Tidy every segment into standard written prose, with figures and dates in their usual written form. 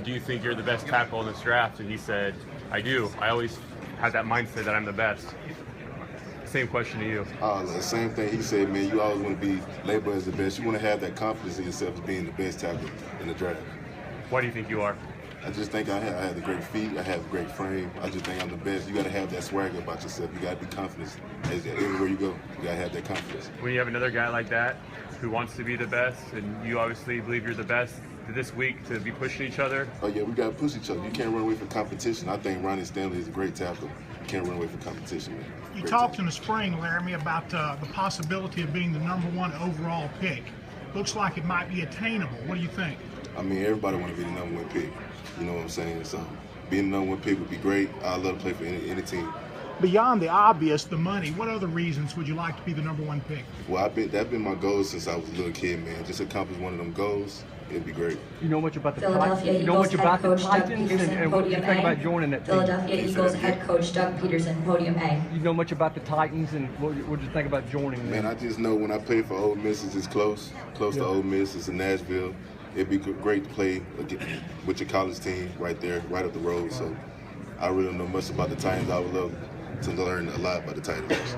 do you think you're the best tackle in this draft? And he said, I do. I always had that mindset that I'm the best. Same question to you. The same thing he said, man. You always want to be labeled as the best. You want to have that confidence in yourself as being the best tackle in the draft. Why do you think you are? I just think I have the great feet. I have a great frame. I just think I'm the best. You got to have that swagger about yourself. You got to be confident everywhere you go. You got to have that confidence. When you have another guy like that who wants to be the best, and you obviously believe you're the best, this week to be pushing each other? Oh yeah, we got to push each other. You can't run away from competition. I think Ronnie Stanley is a great tackle. You can't run away from competition, man. You talked in the spring, Laramie, about the possibility of being the #1 overall pick. Looks like it might be attainable. What do you think? I mean, everybody want to be the #1 pick. You know what I'm saying? So being the #1 pick would be great. I'd love to play for any team. Beyond the obvious, the money, what other reasons would you like to be the #1 pick? Well, that's been my goal since I was a little kid, man. Just accomplish one of them goals. It'd be great. You know much about the Philadelphia Titans? You know Eagles much about head the coach Doug Titans Peterson, and what do you podium think A. about joining that team? Philadelphia Eagles head coach Doug Peterson, podium A. You know much about the Titans and what do you think about joining them? Man, I just know when I play for Ole Miss, it's close to Ole Miss. It's in Nashville. It'd be great to play with your college team right there, right up the road. So I really don't know much about the Titans. I would love to learn a lot about the Titans.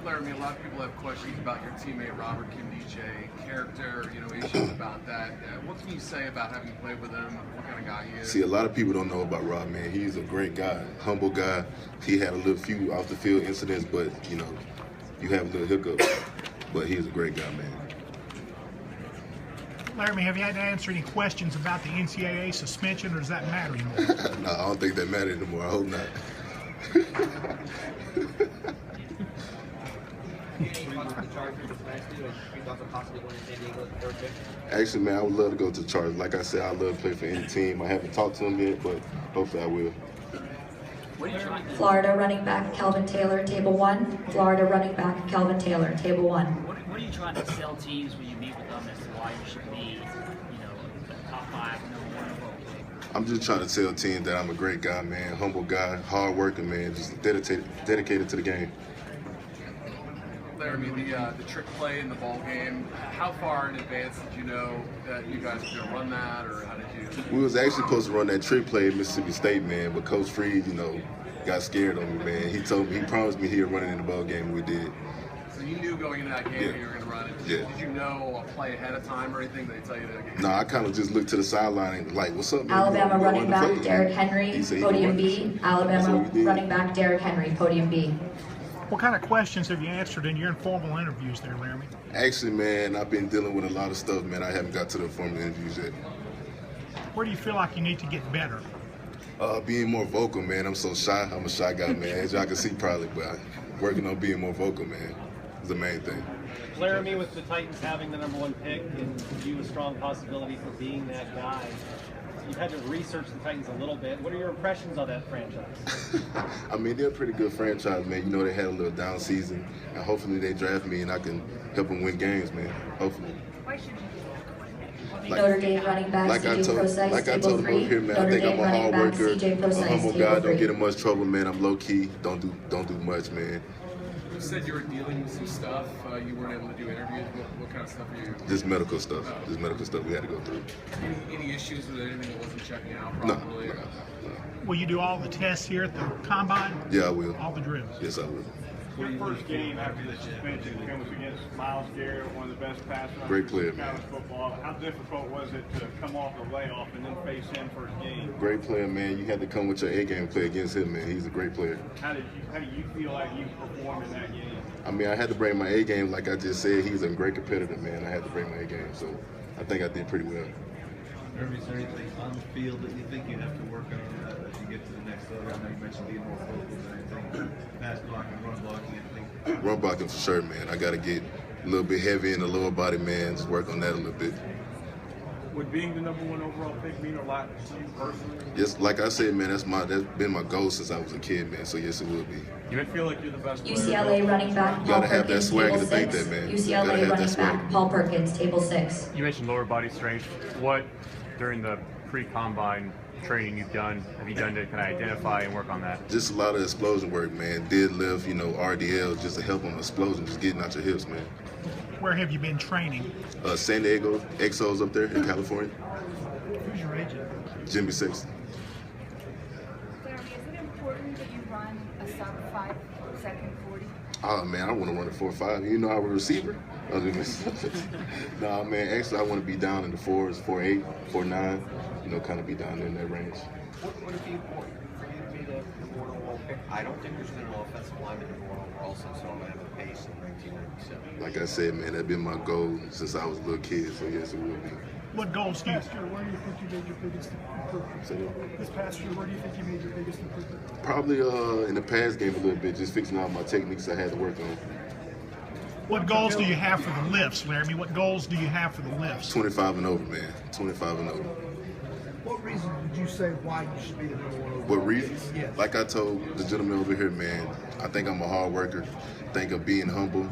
Laramie, a lot of people have questions about your teammate Robert Kimdiche, character, issues about that. What can you say about having played with him? What kind of guy he is? See, a lot of people don't know about Rob, man. He's a great guy, humble guy. He had a few off the field incidents, but you have a little hiccup. But he's a great guy, man. Laramie, have you had to answer any questions about the NCAA suspension, or does that matter anymore? No, I don't think that matters anymore. I hope not. Actually, man, I would love to go to the Chargers. Like I said, I love to play for any team. I haven't talked to them yet, but hopefully I will. Florida running back Kelvin Taylor, table 1. Florida running back Kelvin Taylor, table 1. What are you trying to sell teams when you meet with them as to why you should be, a top 5, #1 overall pick? I'm just trying to tell teams that I'm a great guy, man, humble guy, hard working, man, just dedicated to the game. Laramie, the trick play in the ball game, how far in advance did you know that you guys were going to run that, or how did you? We was actually supposed to run that trick play at Mississippi State, man, but Coach Freed, got scared on me, man. He promised me he'd run it in the ball game, and we did. So you knew going into that game that you were going to run it. Yeah. Did you know a play ahead of time or anything? Did they tell you that? No, I kind of just looked to the sideline and like, what's up, man? Alabama running back Derrick Henry, podium B. Alabama running back Derrick Henry, podium B. What kind of questions have you answered in your informal interviews there, Laramie? Actually, man, I've been dealing with a lot of stuff, man. I haven't got to the formal interviews yet. Where do you feel like you need to get better? Being more vocal, man. I'm so shy. I'm a shy guy, man. As y'all can see probably, but working on being more vocal, man, is the main thing. Laramie, with the Titans having the #1 pick and you a strong possibility for being that guy, you've had to research the Titans a little bit. What are your impressions of that franchise? I mean, they're a pretty good franchise, man. They had a little down season, and hopefully they draft me and I can help them win games, man. Hopefully. Notre Dame running back CJ Prosise, I told them over here, man, I think I'm a hard worker, a humble guy, don't get in much trouble, man. I'm low key, don't do much, man. You said you were dealing with some stuff. You weren't able to do interviews. What kind of stuff are you? Just medical stuff. Just medical stuff we had to go through. Any issues with anything that wasn't checking out properly? No. Will you do all the tests here at the combine? Yeah, I will. All the drills? Yes, I will. Your first game after the suspension comes against Myles Garrett, one of the best pass rushers Great player, in college football. How difficult was it to come off a layoff and then face him first game? Great player, man. You had to come with your A game and play against him, man. He's a great player. How do you feel like you performed in that game? I mean, I had to bring my A game, like I just said. He's a great competitor, man. I had to bring my A game, so I think I did pretty well. Is there anything on the field that you think you have to work on as you get to the next level? I know you mentioned being more focused. Anything pass blocking, run blocking, anything? Run blocking for sure, man. I got to get a little bit heavy in the lower body, man. Just work on that a little bit. Would being the #1 overall pick mean a lot to you personally? Yes, like I said, man, that's been my goal since I was a kid, man. So yes, it will be. You feel like you're the best player? UCLA running back Paul Gotta have that Perkins, swagger table to think 6. that, man. UCLA Gotta have that running swagger. back Paul Perkins, table 6. You mentioned lower body strength. What, during the pre-combine training you've done, have you done to kind of identify and work on that? Just a lot of explosion work, man. Deadlift, RDL, just to help on explosion, just getting out your hips, man. Where have you been training? San Diego, Exos up there in California. Who's your your agent? Jimmy Sexton. Larry, is it important that you run a sub-5 second 40? Oh man, I want to run a 4.5. You know, I'm a receiver. Nah, man. Actually, I want to be down in the 4s, 4.8, 4.9. You know, kind of be down there in that range. What if you for you to be the number 1 overall pick? I don't think there's been an offensive lineman number 1 overall since Orlando Pace in 1997. Like I said, man, that's been my goal since I was a little kid. So yes, it will be. What goals do you? This past year, where do you think you made your biggest improvement? This past year, where do you think you made your biggest improvement? Probably in the pass game a little bit, just fixing out my techniques I had to work on. What goals do you have for the lifts, Laramie? What goals do you have for the lifts? 25 and over, man. 25 and over. What reason did you say why you should be the number 1 overall? What reasons? Yes. Like I told the gentleman over here, man, I think I'm a hard worker. I think of being humble.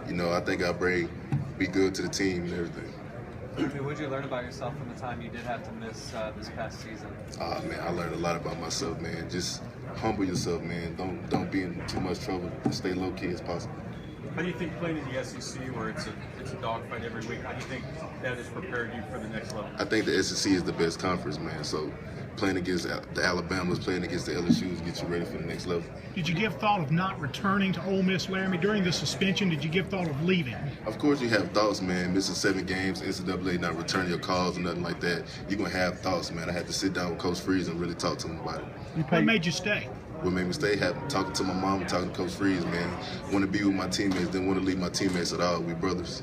You know, I think I be good to the team and everything. What did you learn about yourself from the time you did have to miss this past season? Man, I learned a lot about myself, man. Just humble yourself, man. Don't be in too much trouble. Stay low key as possible. How do you think playing in the SEC, where it's a dogfight every week, how do you think that has prepared you for the next level? I think the SEC is the best conference, man. So playing against the Alabamas, playing against the LSUs gets you ready for the next level. Did you give thought of not returning to Ole Miss, Laramie, during the suspension? Did you give thought of leaving? Of course you have thoughts, man. Missing 7 games, NCAA not returning your calls or nothing like that. You're going to have thoughts, man. I had to sit down with Coach Freeze and really talk to him about it. What made you stay? What made me stay? Talking to my mom and talking to Coach Freeze, man. Want to be with my teammates, didn't want to leave my teammates at all. We brothers.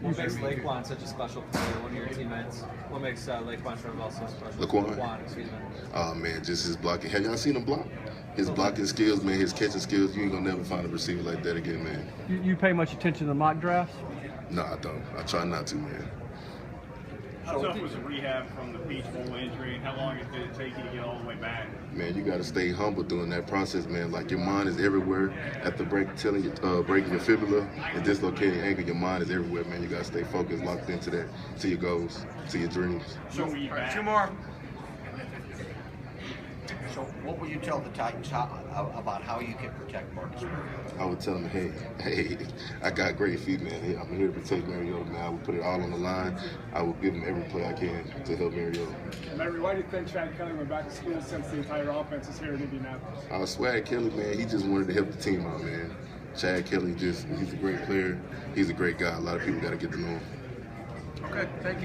What makes Laquan such a special player? One of your teammates. What makes Laquan Trevel so special? Laquan, excuse me. Oh man, just his blocking. Have y'all seen him block? His blocking skills, man. His catching skills. You ain't gonna never find a receiver like that again, man. You pay much attention to the mock drafts? No, I don't. I try not to, man. How tough was the rehab from the Peach Bowl injury, and how long did it take you to get all the way back? Man, you got to stay humble during that process, man. Like, your mind is everywhere. At the break, telling you, breaking your fibula and dislocating your ankle, your mind is everywhere, man. You got to stay focused, locked into that, to your goals, to your dreams. So were you back? 2 more. So what will you tell the Titans about how you can protect Marcus Mariota? I would tell them, hey, I got great feet, man. Hey, I'm here to protect Mariota, man. I will put it all on the line. I will give him every play I can to help Mariota. Larry, why do you think Chad Kelly went back to school since the entire offense is here in Indianapolis? Swag Kelly, man, he just wanted to help the team out, man. Chad Kelly, he's a great player. He's a great guy. A lot of people got to get to know him. Okay, thank you.